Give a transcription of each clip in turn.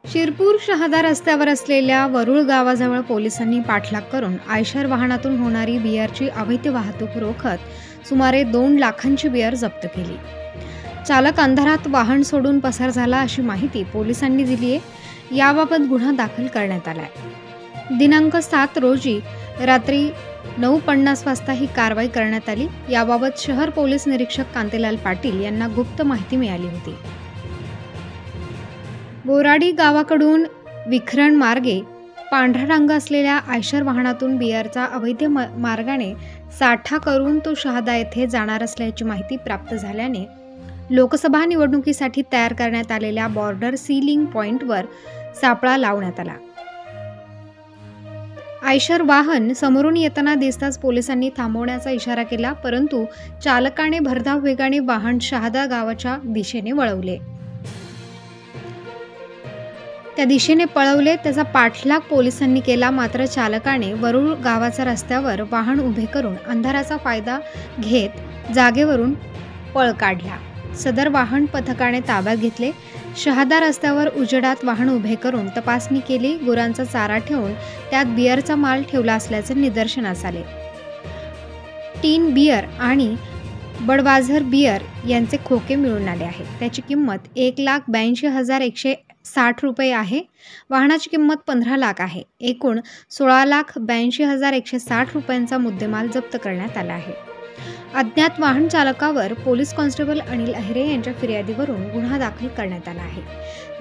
शिरपूर शहादा रस्त्यावर असलेल्या वरुळ गावाजवळ पोलिसांनी पाठलाग करून आयशर वाहनातून होणारी बिअरची अवैध वाहतूक रोखत सुमारे 2 लाखांची बिअर जप्त केली। चालक अंधारात वाहन सोडून पसार झाला अशी माहिती पोलिसांनी दिली आहे। याबाबत गुन्हा दाखल करण्यात आला आहे। दिनांक 7 रोजी रात्री 9:50 वाजता ही कारवाई करण्यात आली। याबाबत शहर पोलीस निरीक्षक कांतीलाल पाटील यांना गुप्त माहिती मिळाली होती। बोराडी गावाकडून विखरण मार्गे पांढरा रंग असलेल्या आयशर वाहनातून बिअरचा अवैध मार्गाने साठा करून तो शहादा येथे जाणार असल्याची माहिती प्राप्त झाल्याने लोकसभा निवडणुकीसाठी तयार करण्यात आलेल्या बॉर्डर सीलिंग पॉइंटवर सापळा लावण्यात आला। आयशर वाहन समोरून येताना दिसताच पोलिसांनी थांबवण्याचा इशारा केला, परंतु चालकाने भरधाव वेगाने वाहन शहादा गावाच्या दिशेने वळवले। त्या दिशेने पळवले, त्याचा पाठलाग पोलिसांनी केला, मात्र चालकाने वरुळ गावाच्या रस्त्यावर वाहन उभे करून अंधाराचा फायदा घेत जागेवरून पळ काढला। सदर वाहन पथकाने ताब्यात घेतले। शहादा रस्त्यावर उजेडात वाहन उभे करून तपासणी केली। गुरांचा चारा ठेवून त्यात बिअरचा माल ठेवला असल्याचे निदर्शनास आले। टीन बिअर आणि बडवाझर बिअर यांचे खोके मिळून आले आहेत। त्याची किंमत 1,82,160 रुपये आहे। वाहनाची किंमत 15 लाख आहे। एकूण 16,82,160 रुपयांचा मुद्देमाल जप्त करण्यात आला आहे। अज्ञात वाहन चालकावर पोलीस कॉन्स्टेबल अनिल अहिरे यांच्या फिर्यादीवरून गुन्हा दाखल करण्यात आला आहे।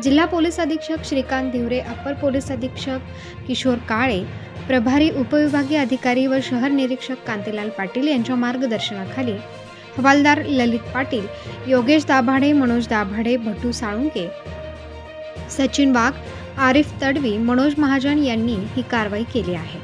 जिल्हा पोलीस अधीक्षक श्रीकांत धिवरे, अप्पर पोलीस अधीक्षक किशोर काळे, प्रभारी उपविभागीय अधिकारी व शहर निरीक्षक कांतीलाल पाटील यांच्या मार्गदर्शनाखाली हवालदार ललित पाटील, योगेश दाभाडे, मनोज दाभाडे, भटू साळुंके, सचिन वाघ, आरिफ तडवी, मनोज महाजन यांनी ही कारवाई केली आहे।